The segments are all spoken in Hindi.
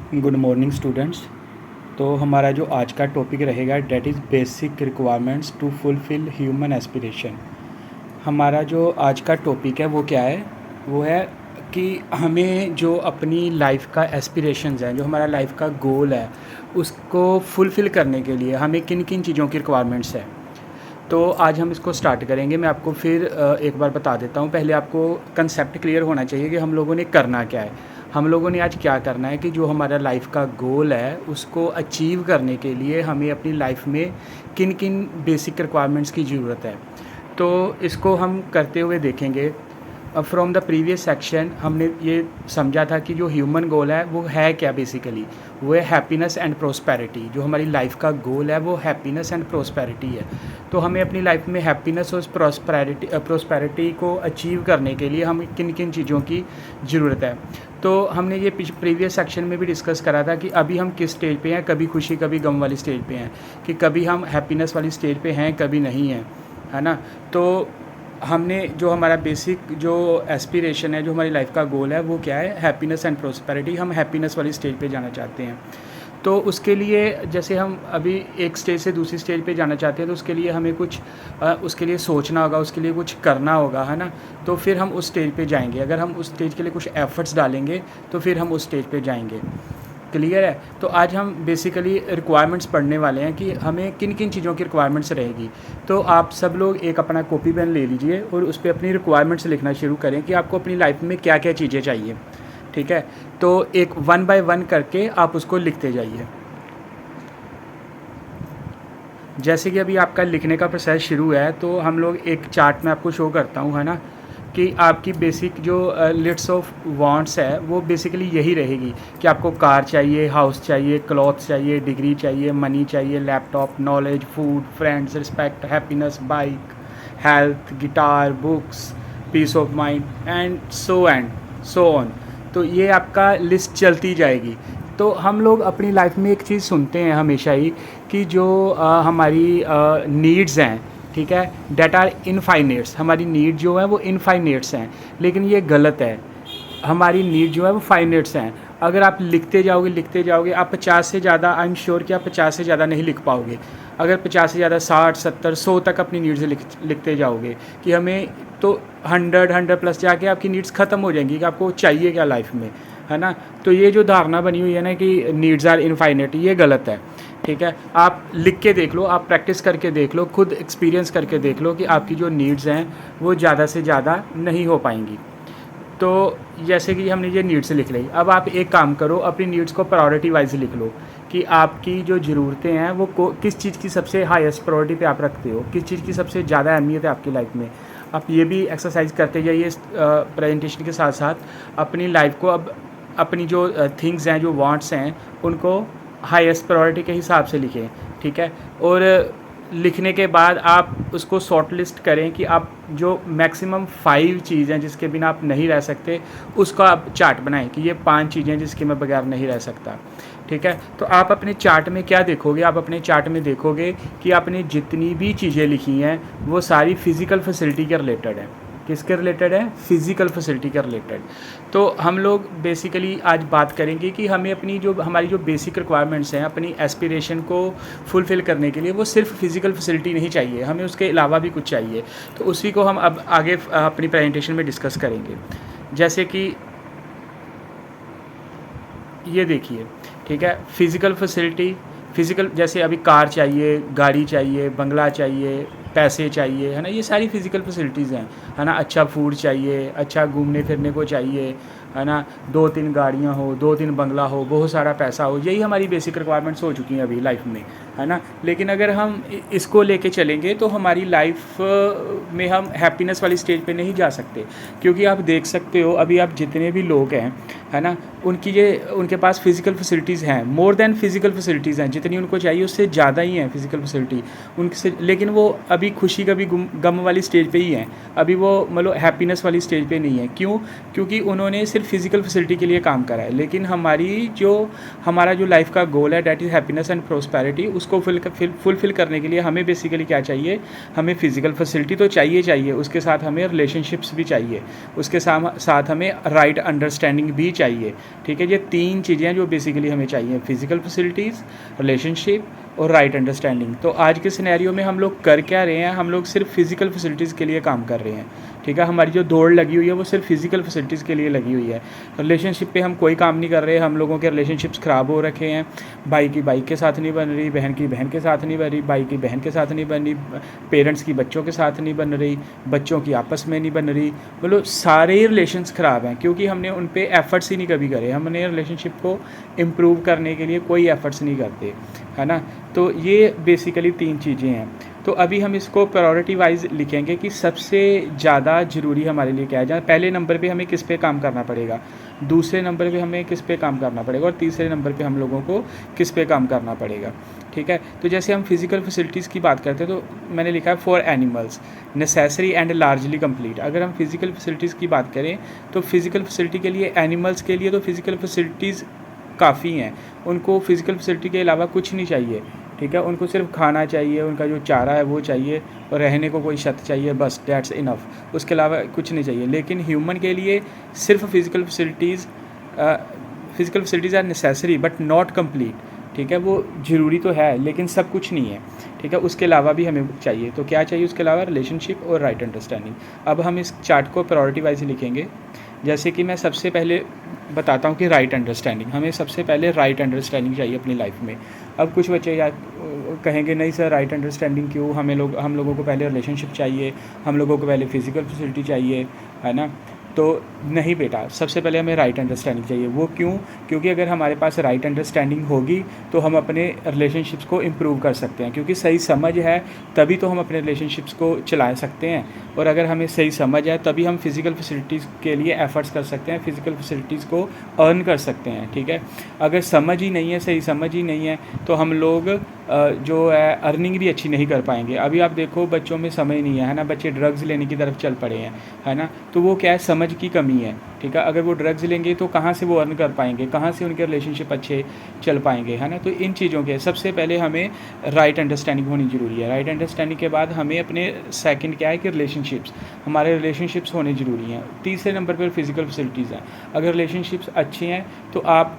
Good morning students. तो हमारा जो आज का टॉपिक रहेगा that is basic requirements to fulfil human aspiration. हमारा जो आज का टॉपिक है वो क्या है, वो है कि हमें जो अपनी लाइफ का एस्पिरेशंस हैं, जो हमारा लाइफ का गोल है, उसको फुलफ़िल करने के लिए हमें किन किन चीज़ों की रिक्वायरमेंट्स है। तो आज हम इसको स्टार्ट करेंगे। मैं आपको फिर एक बार बता देता हूँ। पहले आपको कंसेप्ट क्लियर होना चाहिए कि हम लोगों ने करना क्या है। हम लोगों ने आज क्या करना है कि जो हमारा लाइफ का गोल है उसको अचीव करने के लिए हमें अपनी लाइफ में किन किन बेसिक रिक्वायरमेंट्स की ज़रूरत है। तो इसको हम करते हुए देखेंगे। फ्रॉम द प्रीवियस सेक्शन हमने ये समझा था कि जो ह्यूमन गोल है वो है क्या बेसिकली, वो है हैप्पीनेस एंड प्रोस्पेरिटी। जो हमारी लाइफ का गोल है वो हैप्पीनेस एंड प्रोस्पेरिटी है। तो हमें अपनी लाइफ में हैप्पीनेस और प्रोस्पेरिटी को अचीव करने के लिए हमें किन किन चीज़ों की ज़रूरत है। तो हमने ये प्रीवियस सेक्शन में भी डिस्कस करा था कि अभी हम किस स्टेज पे हैं, कभी खुशी कभी गम वाली स्टेज पे हैं, कि कभी हम हैप्पीनेस वाली स्टेज पे हैं कभी नहीं हैं, है ना। तो हमने जो हमारा बेसिक जो एस्पिरेशन है, जो हमारी लाइफ का गोल है वो क्या है, हैप्पीनेस एंड प्रोस्पेरिटी। हम हैप्पीनेस वाली स्टेज पे जाना चाहते हैं। तो उसके लिए जैसे हम अभी एक स्टेज से दूसरी स्टेज पे जाना चाहते हैं तो उसके लिए हमें कुछ उसके लिए सोचना होगा, उसके लिए कुछ करना होगा, है ना। तो फिर हम उस स्टेज पे जाएंगे। अगर हम उस स्टेज के लिए कुछ एफर्ट्स डालेंगे तो फिर हम उस स्टेज पे जाएंगे। क्लियर है। तो आज हम बेसिकली रिक्वायरमेंट्स पढ़ने वाले हैं कि हमें किन किन चीज़ों की रिक्वायरमेंट्स रहेगी। तो आप सब लोग एक अपना कॉपी पेन ले लीजिए और उस पर अपनी रिक्वायरमेंट्स लिखना शुरू करें कि आपको अपनी लाइफ में क्या क्या चीज़ें चाहिए। ठीक है। तो एक 1 बाय 1 करके आप उसको लिखते जाइए। जैसे कि अभी आपका लिखने का प्रोसेस शुरू है तो हम लोग एक चार्ट में आपको शो करता हूँ, है ना, कि आपकी बेसिक जो लिस्ट ऑफ वांट्स है वो बेसिकली यही रहेगी कि आपको कार चाहिए, हाउस चाहिए, क्लॉथ चाहिए, डिग्री चाहिए, मनी चाहिए, laptop, knowledge, food, friends, respect, happiness, bike, health, guitar, books, peace of mind and so on. तो ये आपका लिस्ट चलती जाएगी। तो हम लोग अपनी लाइफ में एक चीज़ सुनते हैं हमेशा ही कि जो हमारी नीड्स हैं, ठीक है, डेट आर इनफाइनेट्स। हमारी नीड जो है वो इनफाइनेट्स हैं, लेकिन ये गलत है। हमारी नीड जो है वो फाइनेट्स हैं। अगर आप लिखते जाओगे आप 50 से ज़्यादा, आई एम श्योर कि आप 50 से ज़्यादा नहीं लिख पाओगे। अगर 50 से ज़्यादा 60, 70, 100 तक अपनी नीड्स लिखते जाओगे कि हमें, तो 100 प्लस जाके आपकी नीड्स ख़त्म हो जाएंगी कि आपको चाहिए क्या लाइफ में, है ना। तो ये जो धारणा बनी हुई है ना कि नीड्स आर इनफाइनेट, ये गलत है। ठीक है। आप लिख के देख लो, आप प्रैक्टिस करके देख लो, खुद एक्सपीरियंस करके देख लो कि आपकी जो नीड्स हैं वो ज़्यादा से ज़्यादा नहीं हो पाएंगी। तो जैसे कि हमने ये नीड्स लिख ली, अब आप एक काम करो, अपनी नीड्स को प्रायोरिटी वाइज लिख लो कि आपकी जो ज़रूरतें हैं वो किस चीज़ की सबसे हाईएस्ट प्रायोरिटी पे आप रखते हो, किस चीज़ की सबसे ज़्यादा अहमियत है आपकी लाइफ में। आप ये भी एक्सरसाइज करते जाइए प्रेजेंटेशन के साथ साथ। अपनी लाइफ को अब अपनी जो थिंग्स हैं, जो वांट्स हैं, उनको हाईएस्ट प्रायोरिटी के हिसाब से लिखें। ठीक है। और लिखने के बाद आप उसको शॉर्ट लिस्ट करें कि आप जो मैक्सिमम 5 चीज़ हैं जिसके बिना आप नहीं रह सकते, उसका आप चार्ट बनाएं कि ये 5 चीज़ें जिसके मैं बगैर नहीं रह सकता। ठीक है। तो आप अपने चार्ट में क्या देखोगे, आप अपने चार्ट में देखोगे कि आपने जितनी भी चीज़ें लिखी हैं वो सारी फिज़िकल फैसिलिटी के रिलेटेड है। किसके रिलेटेड है? फिज़िकल फैसिलिटी के रिलेटेड। तो हम लोग बेसिकली आज बात करेंगे कि हमें अपनी जो हमारी जो बेसिक रिक्वायरमेंट्स हैं अपनी एस्पिरेशन को फुलफ़िल करने के लिए, वो सिर्फ फिज़िकल फैसिलिटी नहीं चाहिए, हमें उसके अलावा भी कुछ चाहिए। तो उसी को हम अब आगे अपनी प्रेजेंटेशन में डिस्कस करेंगे। जैसे कि ये देखिए, ठीक है, फ़िज़िकल फैसिलिटी, फ़िज़िकल जैसे अभी कार चाहिए, गाड़ी चाहिए, बंगला चाहिए, पैसे चाहिए, है ना, ये सारी फ़िज़िकल फैसिलिटीज़ हैं, है ना। अच्छा फूड चाहिए, अच्छा घूमने फिरने को चाहिए, है ना। 2-3 गाड़ियाँ हो, 2-3 बंगला हो, बहुत सारा पैसा हो, यही हमारी बेसिक रिक्वायरमेंट्स हो चुकी हैं अभी लाइफ में, है ना। लेकिन अगर हम इसको लेके चलेंगे तो हमारी लाइफ में हम हैप्पीनेस वाली स्टेज पे नहीं जा सकते। क्योंकि आप देख सकते हो अभी आप जितने भी लोग हैं, है ना, उनके पास फ़िज़िकल फैसिलिटीज़ हैं, मोर देन फ़िज़िकल फैसिलिटीज़ हैं, जितनी उनको चाहिए उससे ज़्यादा ही हैं फ़िज़िकल फैसिलिटी उनसे। लेकिन वो अभी खुशी कभी गम वाली स्टेज पे ही हैं, अभी वो मतलब हैप्पीनेस वाली स्टेज पे नहीं है। क्यों? क्योंकि उन्होंने सिर्फ फ़िज़िकल फैसिलिटी के लिए काम करा है। लेकिन हमारा जो लाइफ का गोल है that is happiness and prosperity, उसको फुलफ़िल करने के लिए हमें बेसिकली क्या चाहिए, हमें फ़िज़िकल फैसिलिटी तो चाहिए, उसके साथ हमें रिलेशनशिप्स भी चाहिए, उसके साथ हमें राइट अंडरस्टैंडिंग भी चाहिए, ठीक है। ये 3 चीज़ें हैं जो बेसिकली हमें चाहिए, फिज़िकल फैसिलिटीज़, रिलेशनशिप और राइट अंडरस्टैंडिंग। तो आज के सिनेरियो में हम लोग कर क्या रहे हैं, हम लोग सिर्फ फिज़िकल फैसिलिटीज़ के लिए काम कर रहे हैं, ठीक है। हमारी जो दौड़ लगी हुई है वो सिर्फ फिज़िकल फैसिलिटीज़ के लिए लगी हुई है। रिलेशनशिप पे हम कोई काम नहीं कर रहे, हम लोगों के रिलेशनशिप्स ख़राब हो रखे हैं। भाई की बाइक के साथ नहीं बन रही, बहन की बहन के साथ नहीं बन रही, भाई की बहन के साथ नहीं बन रही, पेरेंट्स की बच्चों के साथ नहीं बन रही, बच्चों की आपस में नहीं बन रही। मतलब सारे ही रिलेशंस ख़राब हैं क्योंकि हमने उन पे एफ़र्ट्स ही नहीं कभी करे। हमने रिलेशनशिप को इम्प्रूव करने के लिए कोई एफ़र्ट्स नहीं करते, है ना। तो ये बेसिकली 3 चीज़ें हैं। तो अभी हम इसको प्रायोरिटी वाइज लिखेंगे कि सबसे ज़्यादा ज़रूरी हमारे लिए क्या है। जहाँ पहले नंबर पे हमें किस पे काम करना पड़ेगा, दूसरे नंबर पे हमें किस पे काम करना पड़ेगा और तीसरे नंबर पे हम लोगों को किस पे काम करना पड़ेगा, ठीक है। तो जैसे हम फिज़िकल फैसिलिटीज़ की बात करते हैं तो मैंने लिखा है for animals necessary and largely complete. अगर हम फिज़िकल फैसिलिटीज़ की बात करें तो फिज़िकल फैसिलिटी के लिए, एनिमल्स के लिए तो फिज़िकल फैसिलिटीज़ काफ़ी हैं, उनको फिज़िकल फैसिलिटी के अलावा कुछ नहीं चाहिए, ठीक है। उनको सिर्फ खाना चाहिए, उनका जो चारा है वो चाहिए और रहने को कोई छत चाहिए, बस दैट्स इनफ, उसके अलावा कुछ नहीं चाहिए। लेकिन ह्यूमन के लिए सिर्फ physical facilities are necessary but not complete, ठीक है। वो ज़रूरी तो है लेकिन सब कुछ नहीं है, ठीक है। उसके अलावा भी हमें चाहिए। तो क्या चाहिए उसके अलावा, रिलेशनशिप और राइट अंडरस्टैंडिंग। अब हम इस चार्ट को प्रायोरिटी वाइज लिखेंगे। जैसे कि मैं सबसे पहले बताता हूँ कि राइट अंडरस्टैंडिंग, हमें सबसे पहले राइट अंडरस्टैंडिंग चाहिए अपनी लाइफ में। अब कुछ बच्चे यार कहेंगे नहीं सर राइट अंडरस्टैंडिंग क्यों, हम लोगों को पहले रिलेशनशिप चाहिए, हम लोगों को पहले फिज़िकल फैसिलिटी चाहिए, है ना। तो नहीं बेटा, सबसे पहले हमें राइट अंडरस्टैंडिंग चाहिए। वो क्यों? क्योंकि अगर हमारे पास राइट अंडरस्टैंडिंग होगी तो हम अपने रिलेशनशिप्स को इम्प्रूव कर सकते हैं, क्योंकि सही समझ है तभी तो हम अपने रिलेशनशिप्स को चला सकते हैं। और अगर हमें सही समझ है तभी हम फिज़िकल फैसिलिटीज़ के लिए एफ़र्ट्स कर सकते हैं, फ़िज़िकल फैसिलिटीज़ को अर्न कर सकते हैं, ठीक है। अगर समझ ही नहीं है, सही समझ ही नहीं है तो हम लोग जो है अर्निंग भी अच्छी नहीं कर पाएंगे। अभी आप देखो बच्चों में समय नहीं है ना, बच्चे ड्रग्स लेने की तरफ चल पड़े हैं, है ना। तो वो क्या है, समझ की कमी है, ठीक है। अगर वो ड्रग्स लेंगे तो कहाँ से वो अर्न कर पाएंगे, कहाँ से उनके रिलेशनशिप अच्छे चल पाएंगे, है ना। तो इन चीज़ों के सबसे पहले हमें राइट अंडरस्टैंडिंग होनी ज़रूरी है। राइट अंडरस्टैंडिंग के बाद हमें अपने सेकंड क्या है कि रिलेशनशिप्स, हमारे रिलेशनशिप्स होने ज़रूरी हैं। तीसरे नंबर पर फिज़िकल फैसिलिटीज़ हैं। अगर रिलेशनशिप्स अच्छे हैं तो आप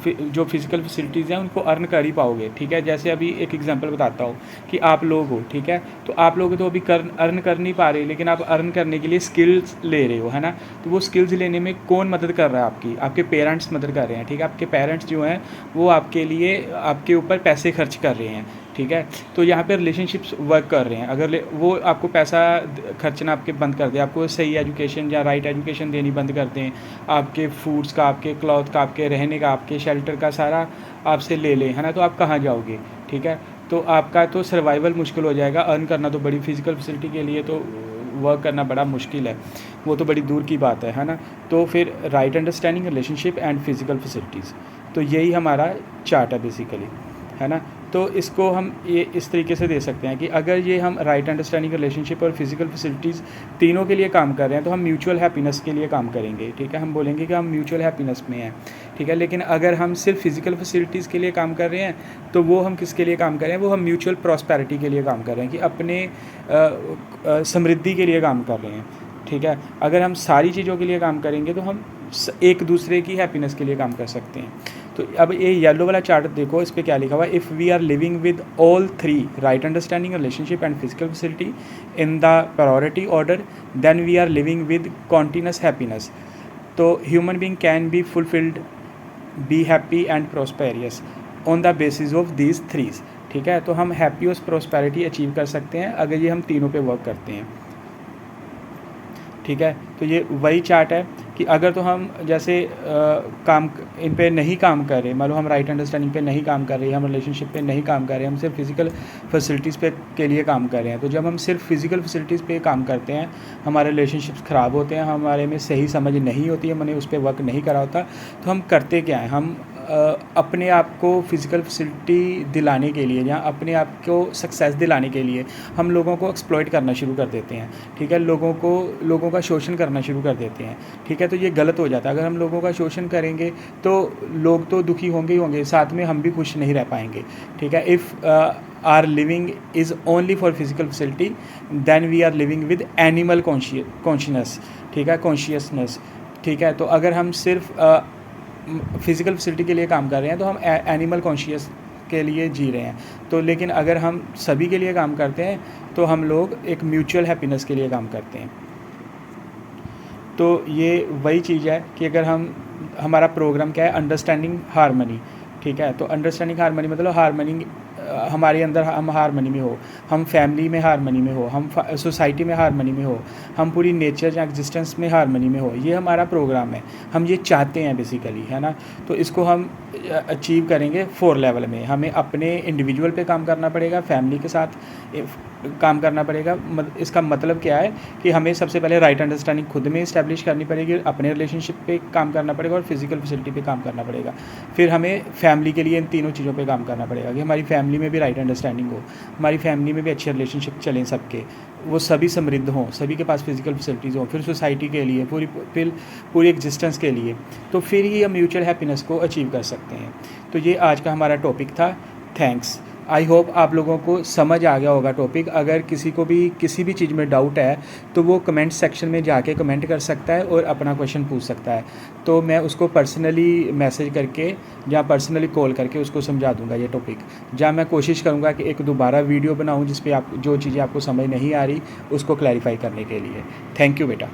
जो फिज़िकल फैसिलिटीज़ हैं उनको अर्न कर ही पाओगे, ठीक है। जैसे अभी एक एग्जांपल बताता हूँ कि आप लोग हो, ठीक है, तो आप लोग तो अभी अर्न कर नहीं पा रहे, लेकिन आप अर्न करने के लिए स्किल्स ले रहे हो, है ना। तो वो स्किल्स लेने में कौन मदद कर रहा है आपकी, आपके पेरेंट्स मदद कर रहे हैं, ठीक है। आपके पेरेंट्स जो हैं वो आपके लिए, आपके ऊपर पैसे खर्च कर रहे हैं, ठीक है। तो यहाँ पे रिलेशनशिप्स वर्क कर रहे हैं। अगर वो आपको पैसा खर्चना आपके बंद कर दे, आपको सही एजुकेशन या राइट एजुकेशन देनी बंद कर दें, आपके फूड्स का, आपके क्लॉथ का, आपके रहने का, आपके शेल्टर का सारा आपसे ले लें, है ना, तो आप कहाँ जाओगे, ठीक है। तो आपका तो सर्वाइवल मुश्किल हो जाएगा। अर्न करना तो बड़ी फिज़िकल फैसिलिटी के लिए तो वर्क करना बड़ा मुश्किल है, वो तो बड़ी दूर की बात है ना। तो फिर right understanding, relationship and physical facilities, तो यही हमारा चार्ट है बेसिकली, है ना। तो इसको हम ये इस तरीके से दे सकते हैं कि अगर ये हम राइट अंडरस्टैंडिंग, रिलेशनशिप और फिज़िकल फैसिलिटीज़ तीनों के लिए काम कर रहे हैं तो हम म्यूचुअल हैप्पीनेस के लिए काम करेंगे, ठीक है। हम बोलेंगे कि हम म्यूचुअल हैप्पीनेस में हैं, ठीक है। लेकिन अगर हम सिर्फ फिज़िकल फैसिलिटीज़ के लिए काम कर रहे हैं तो वो हम किसके लिए काम कर रहे हैं, वो हम म्यूचुअल प्रॉस्पेरिटी के लिए काम कर रहे हैं, कि अपने समृद्धि के लिए काम कर रहे हैं, ठीक है। अगर हम सारी चीज़ों के लिए काम करेंगे तो हम एक दूसरे की हैप्पीनेस के लिए काम कर सकते हैं। तो अब ये येलो वाला चार्ट देखो, इस पर क्या लिखा हुआ है, if we are living with all 3 right understanding, relationship and physical facility in the priority order, then we are living with continuous happiness. तो human being can be fulfilled, be happy and prosperous on the basis of these 3, ठीक है। तो हम हैप्पी और प्रोस्पेरिटी अचीव कर सकते हैं अगर ये हम तीनों पे वर्क करते हैं, ठीक है। तो ये वही चार्ट है कि अगर तो हम जैसे काम इन पे नहीं काम कर रहे, मान लो हम राइट अंडरस्टैंडिंग पे नहीं काम कर रहे, हम रिलेशनशिप पे नहीं काम कर रहे, हम सिर्फ फिज़िकल फैसिलिटीज़ पे के लिए काम कर रहे हैं। तो जब हम सिर्फ फिज़िकल फैसिलिटीज़ पे काम करते हैं हमारे रिलेशनशिप्स ख़राब होते हैं, हमारे में सही समझ नहीं होती है, मैंने उस पर वर्क नहीं करा होता। तो हम करते क्या हैं, हम अपने आप को फ़िज़िकल फैसिलिटी दिलाने के लिए या अपने आप को सक्सेस दिलाने के लिए हम लोगों को एक्सप्लॉइट करना शुरू कर देते हैं, ठीक है। लोगों का शोषण करना शुरू कर देते हैं, ठीक है। तो ये गलत हो जाता है। अगर हम लोगों का शोषण करेंगे तो लोग तो दुखी होंगे ही होंगे, साथ में हम भी खुश नहीं रह पाएंगे, ठीक है। If are living is only for physical facility then we are living with animal consciousness, ठीक है, कॉन्शियसनेस, ठीक है। तो अगर हम सिर्फ फ़िज़िकल फैसिलिटी के लिए काम कर रहे हैं तो हम एनिमल कॉन्शियस के लिए जी रहे हैं। तो लेकिन अगर हम सभी के लिए काम करते हैं तो हम लोग एक म्यूचुअल हैप्पीनेस के लिए काम करते हैं। तो ये वही चीज़ है कि अगर हमारा प्रोग्राम क्या है, अंडरस्टैंडिंग हार्मनी, ठीक है। तो अंडरस्टैंडिंग हार्मनी मतलब हार्मनी हमारे अंदर हम हार्मनी में हो, हम फैमिली में हार्मनी में हो, हम सोसाइटी में हार्मनी में हो, हम पूरी नेचर या एग्जिस्टेंस में हार्मनी में हो। ये हमारा प्रोग्राम है, हम ये चाहते हैं बेसिकली, है ना। तो इसको हम अचीव करेंगे 4 लेवल में। हमें अपने इंडिविजुअल पे काम करना पड़ेगा, फैमिली के साथ काम करना पड़ेगा। इसका मतलब क्या है कि हमें सबसे पहले राइट अंडरस्टैंडिंग खुद में इस्टेब्लिश करनी पड़ेगी, अपने रिलेशनशिप पे काम करना पड़ेगा और फिजिकल फैसिलिटी पे काम करना पड़ेगा। फिर हमें फैमिली के लिए इन तीनों चीज़ों पे काम करना पड़ेगा कि हमारी फैमिली में भी राइट अंडरस्टैंडिंग हो, हमारी फैमिली में भी अच्छे रिलेशनशिप चलें सबके, वो सभी समृद्ध हों, सभी के पास फिजिकल फैसिलिटीज़ हों। फिर सोसाइटी के लिए पूरी एग्जिस्टेंस के लिए, तो फिर ही हम म्यूचुअल हैप्पीनेस को अचीव कर सकते हैं। तो ये आज का हमारा टॉपिक था। थैंक्स। आई होप आप लोगों को समझ आ गया होगा टॉपिक। अगर किसी को भी किसी भी चीज़ में डाउट है तो वो कमेंट सेक्शन में जाके कमेंट कर सकता है और अपना क्वेश्चन पूछ सकता है। तो मैं उसको पर्सनली मैसेज करके या पर्सनली कॉल करके उसको समझा दूंगा ये टॉपिक। जहाँ मैं कोशिश करूँगा कि एक दोबारा वीडियो बनाऊँ जिस पे आप जो चीज़ें आपको समझ नहीं आ रही उसको क्लैरिफाई करने के लिए। थैंक यू बेटा।